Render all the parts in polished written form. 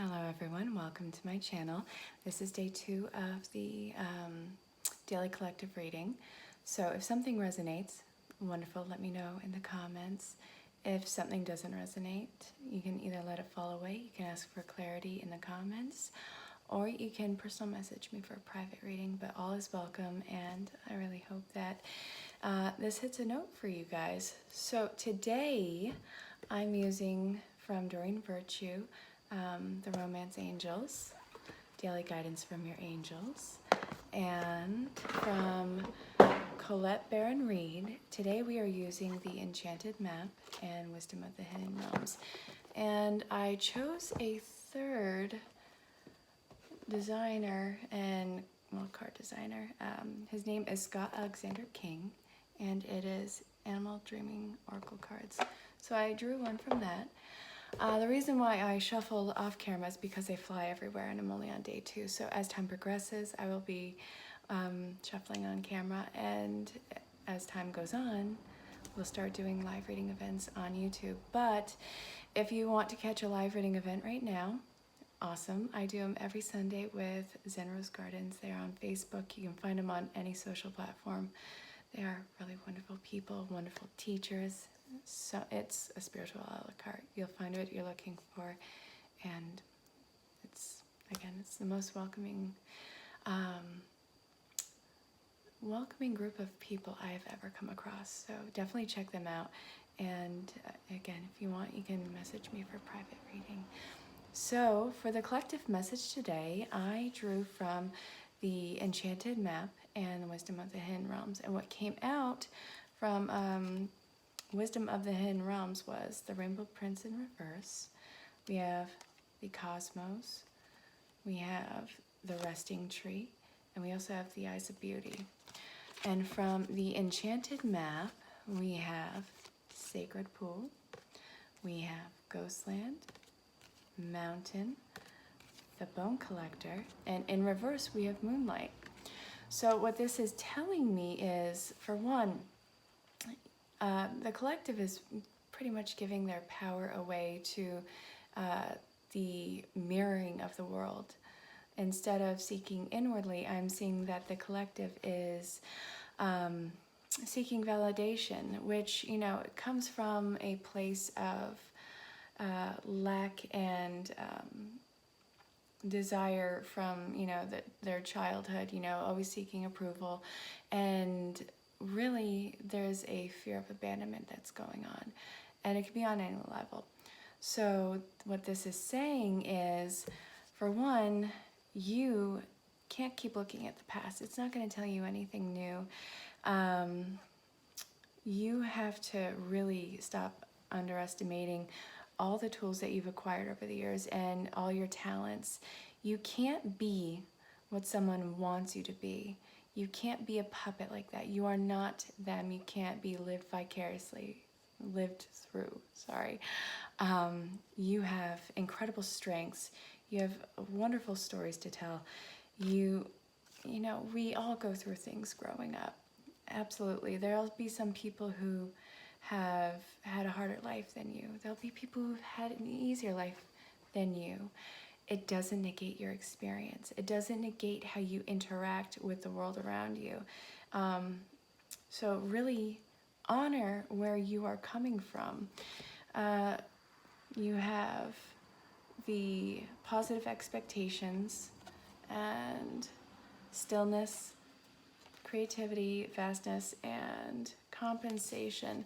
Hello everyone, welcome to my channel. This is day 2 of the daily collective reading. So if something resonates, wonderful, let me know in the comments. If something doesn't resonate, you can either let it fall away, you can ask for clarity in the comments, or you can personal message me for a private reading, but all is welcome, and I really hope that this hits a note for you guys. So today I'm using from Doreen Virtue, the Romance Angels, Daily Guidance from Your Angels, and from Colette Baron-Reed. Today we are using the Enchanted Map and Wisdom of the Hidden Realms. And I chose a third designer and, well, card designer. His name is Scott Alexander King, and it is Animal Dreaming Oracle cards. So I drew one from that. The reason why I shuffled off camera is because they fly everywhere and I'm only on day 2. So as time progresses, I will be shuffling on camera, and as time goes on, we'll start doing live reading events on YouTube. But if you want to catch a live reading event right now, awesome. I do them every Sunday with Zen Rose Gardens. They're on Facebook. You can find them on any social platform. They are really wonderful people, wonderful teachers. So it's a spiritual a la carte. You'll find what you're looking for, and it's the most welcoming group of people I have ever come across. So definitely check them out. And again, if you want, you can message me for private reading. So for the collective message today, I drew from the Enchanted Map and the Wisdom of the Hidden Realms, and what came out from Wisdom of the Hidden Realms was the Rainbow Prince in reverse. We have the Cosmos. We have the Resting Tree. And we also have the Eyes of Beauty. And from the Enchanted Map, we have Sacred Pool. We have Ghostland, Mountain, the Bone Collector. And in reverse, we have Moonlight. So what this is telling me is, for one, the collective is pretty much giving their power away to the mirroring of the world. Instead of seeking inwardly, I'm seeing that the collective is seeking validation, which, you know, it comes from a place of lack and desire from, you know, their childhood, you know, always seeking approval. And really, there's a fear of abandonment that's going on, and it can be on any level. So what this is saying is, for one, you can't keep looking at the past. It's not going to tell you anything new. You have to really stop underestimating all the tools that you've acquired over the years and all your talents. You can't be what someone wants you to be. You can't be a puppet like that. You are not them. You can't be lived through. You have incredible strengths. You have wonderful stories to tell. You know, we all go through things growing up. Absolutely. There'll be some people who have had a harder life than you. There'll be people who've had an easier life than you. It doesn't negate your experience. It doesn't negate how you interact with the world around you. So really honor where you are coming from. You have the positive expectations and stillness, creativity, vastness, and compensation.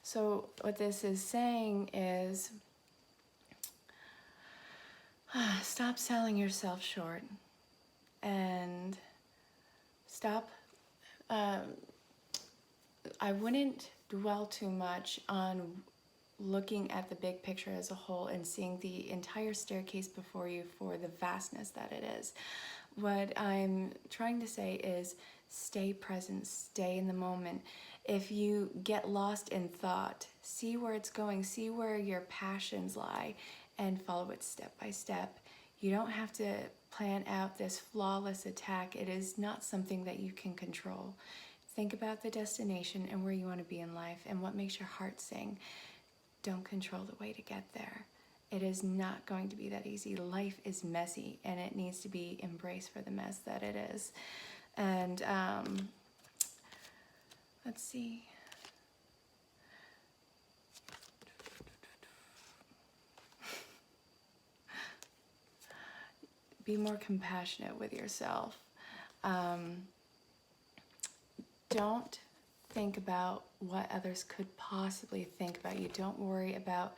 So what this is saying is, stop selling yourself short, and stop, I wouldn't dwell too much on looking at the big picture as a whole and seeing the entire staircase before you for the vastness that it is. What I'm trying to say is, stay present, stay in the moment. If you get lost in thought, see where it's going, see where your passions lie, and follow it step by step. You don't have to plan out this flawless attack. It is not something that you can control. Think about the destination and where you want to be in life and what makes your heart sing. Don't control the way to get there. It is not going to be that easy. Life is messy, and it needs to be embraced for the mess that it is. And let's see. Be more compassionate with yourself. Don't think about what others could possibly think about you. Don't worry about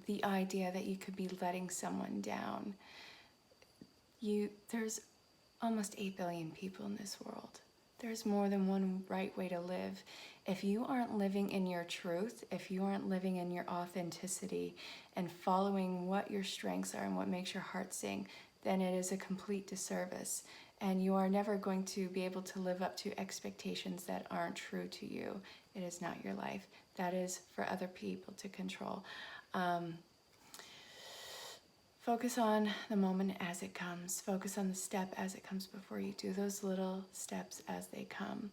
the idea that you could be letting someone down. There's almost 8 billion people in this world. There's more than one right way to live. If you aren't living in your truth, if you aren't living in your authenticity and following what your strengths are and what makes your heart sing, then it is a complete disservice. And you are never going to be able to live up to expectations that aren't true to you. It is not your life. That is for other people to control. Focus on the moment as it comes. Focus on the step as it comes before you. Do those little steps as they come.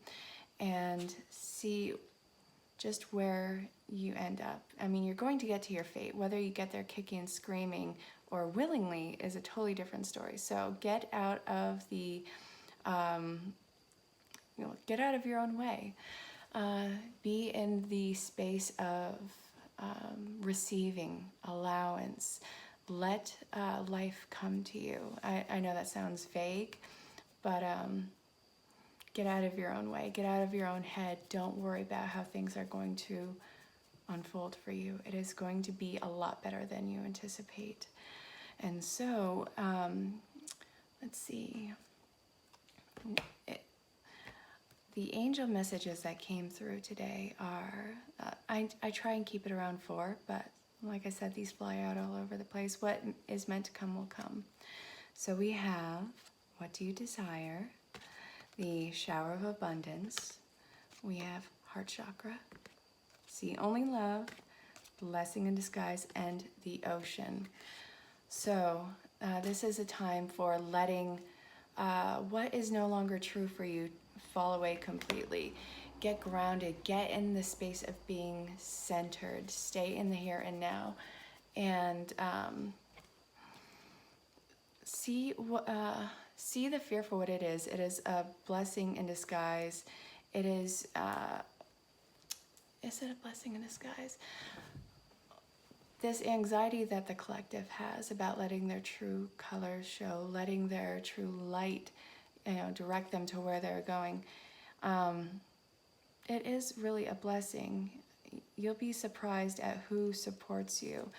And see just where you end up. I mean, you're going to get to your fate. Whether you get there kicking and screaming or willingly is a totally different story. So get out of the, get out of your own way. Be in the space of receiving, allowance. Let life come to you. I know that sounds vague, but get out of your own way. Get out of your own head. Don't worry about how things are going to unfold for you. It is going to be a lot better than you anticipate. And so, let's see. The angel messages that came through today are, I try and keep it around 4, but like I said, these fly out all over the place. What is meant to come will come. So we have, what do you desire? The shower of abundance. We have heart chakra. See only love, blessing in disguise, and the ocean. So this is a time for letting what is no longer true for you fall away completely. Get grounded, get in the space of being centered, stay in the here and now, and see the fear for what it is. It is a blessing in disguise. It is it a blessing in disguise? This anxiety that the collective has about letting their true colors show, letting their true light, direct them to where they're going. It is really a blessing. You'll be surprised at who supports you.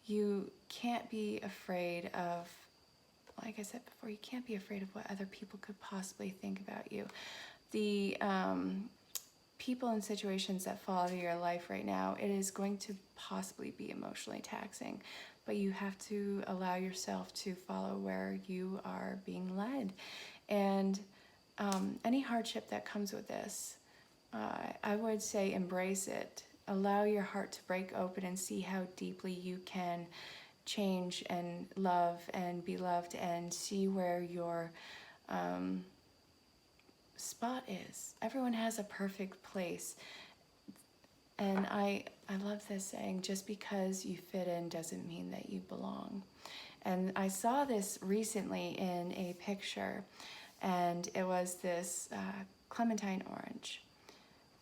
You can't be afraid of, like I said before, you can't be afraid of what other people could possibly think about you. The people and situations that fall out of your life right now, it is going to possibly be emotionally taxing, but you have to allow yourself to follow where you are being led. And any hardship that comes with this, I would say embrace it. Allow your heart to break open and see how deeply you can change and love and be loved, and see where your spot is. Everyone has a perfect place. And I love this saying, just because you fit in doesn't mean that you belong. And I saw this recently in a picture, and it was this clementine orange.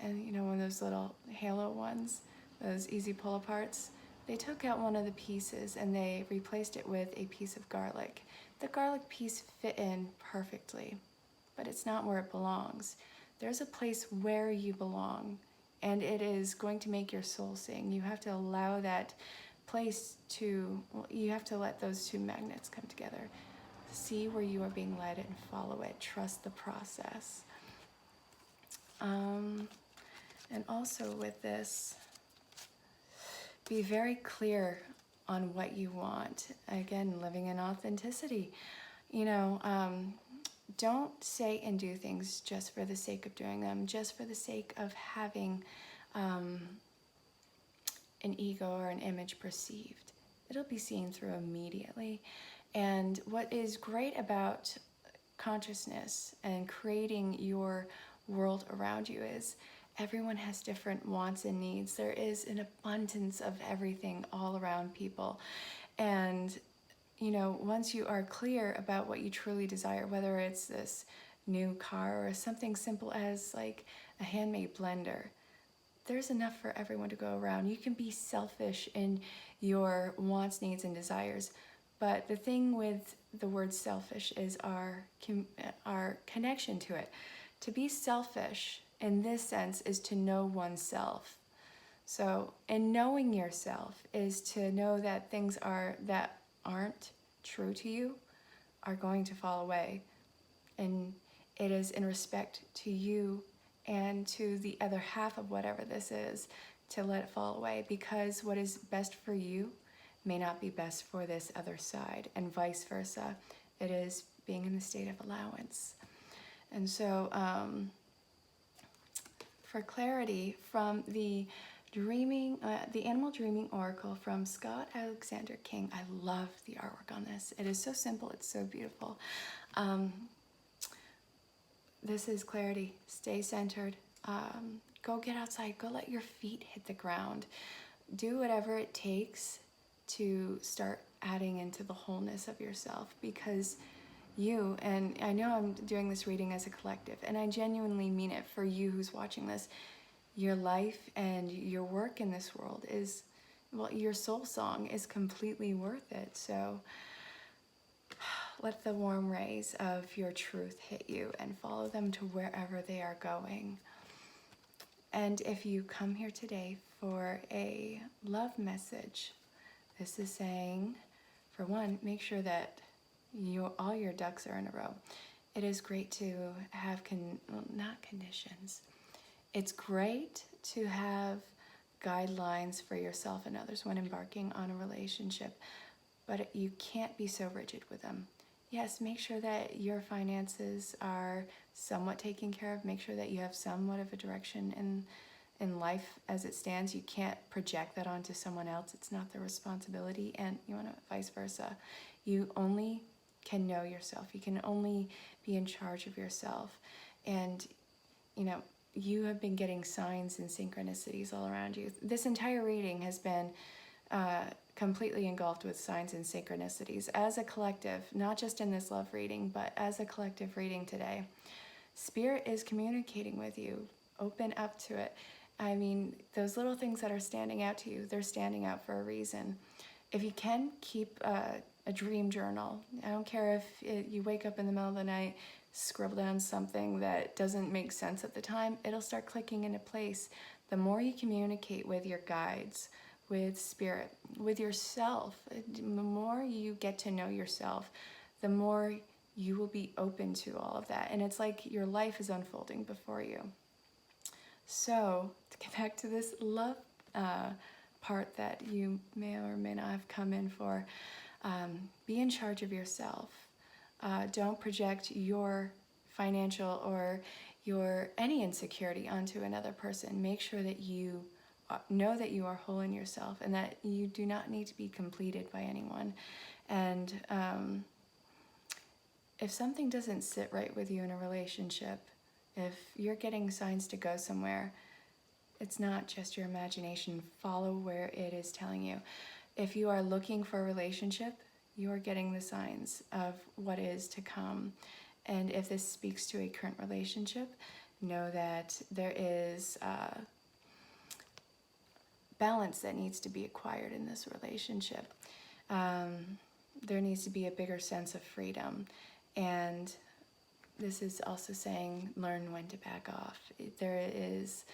And one of those little halo ones, those easy pull aparts, they took out one of the pieces and they replaced it with a piece of garlic. The garlic piece fit in perfectly, but it's not where it belongs. There's a place where you belong, and it is going to make your soul sing. You have to allow that place to, you have to let those two magnets come together. See where you are being led and follow it. Trust the process. And also with this, be very clear on what you want. Again, living in authenticity. Don't say and do things just for the sake of doing them, just for the sake of having an ego or an image perceived. It'll be seen through immediately. And what is great about consciousness and creating your world around you is everyone has different wants and needs. There is an abundance of everything all around people. And, you know, once you are clear about what you truly desire, whether it's this new car or something simple as like a handmade blender, there's enough for everyone to go around. You can be selfish in your wants, needs, and desires. But the thing with the word selfish is our connection to it. To be selfish in this sense is to know oneself. So, in knowing yourself is to know that things that aren't true to you are going to fall away. And it is in respect to you and to the other half of whatever this is to let it fall away, because what is best for you may not be best for this other side, and vice versa. It is being in the state of allowance. And so for clarity from the Animal Dreaming Oracle from Scott Alexander King. I love the artwork on this. It is so simple, it's so beautiful. This is clarity. Stay centered. Go get outside. Go let your feet hit the ground. Do whatever it takes to start adding into the wholeness of yourself, because you, and I know I'm doing this reading as a collective, and I genuinely mean it for you who's watching this, your life and your work in this world is, well, your soul song is completely worth it. So let the warm rays of your truth hit you and follow them to wherever they are going. And if you come here today for a love message, this is saying, for one, make sure that all your ducks are in a row. It is great to have, not conditions. It's great to have guidelines for yourself and others when embarking on a relationship, but you can't be so rigid with them. Yes, make sure that your finances are somewhat taken care of. Make sure that you have somewhat of a direction in life as it stands. You can't project that onto someone else. It's not their responsibility, and you want to vice versa. You only can know yourself. You can only be in charge of yourself. And, you know, you have been getting signs and synchronicities all around you. This entire reading has been completely engulfed with signs and synchronicities as a collective, not just in this love reading, but as a collective reading today. Spirit is communicating with you. Open up to it. I mean, those little things that are standing out to you, they're standing out for a reason. If you can, keep a dream journal. I don't care if you wake up in the middle of the night, scribble down something that doesn't make sense at the time, it'll start clicking into place. The more you communicate with your guides, with spirit, with yourself, the more you get to know yourself, the more you will be open to all of that. And it's like your life is unfolding before you. So, to get back to this love part that you may or may not have come in for, be in charge of yourself. Don't project your financial or any insecurity onto another person. Make sure that you know that you are whole in yourself and that you do not need to be completed by anyone. And if something doesn't sit right with you in a relationship, if you're getting signs to go somewhere, it's not just your imagination. Follow where it is telling you. If you are looking for a relationship, you are getting the signs of what is to come. And if this speaks to a current relationship, know that there is balance that needs to be acquired in this relationship. There needs to be a bigger sense of freedom. And this is also saying, learn when to back off. There is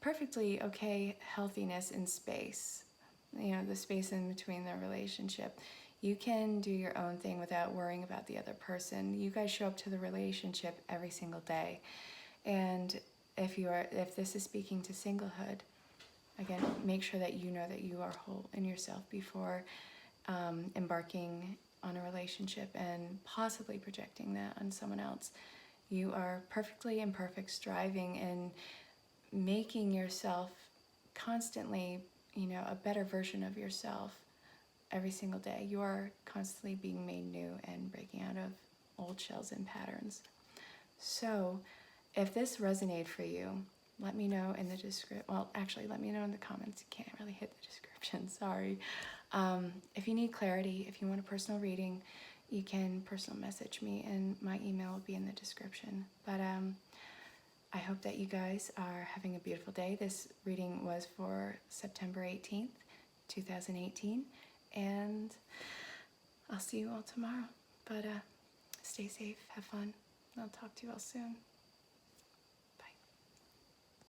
perfectly okay healthiness in space, you know, the space in between the relationship. You can do your own thing without worrying about the other person. You guys show up to the relationship every single day. And if this is speaking to singlehood, again, make sure that you know that you are whole in yourself before embarking on a relationship and possibly projecting that on someone else. You are perfectly imperfect, striving and making yourself constantly, you know, a better version of yourself every single day. You are constantly being made new and breaking out of old shells and patterns. So if this resonated for you, let me know in the description. Well, actually, let me know in the comments. You can't really hit the description, sorry. If you need clarity, if you want a personal reading, you can personal message me, and my email will be in the description. But I hope that you guys are having a beautiful day. This reading was for September 18th, 2018, and I'll see you all tomorrow. But stay safe, have fun. I'll talk to you all soon.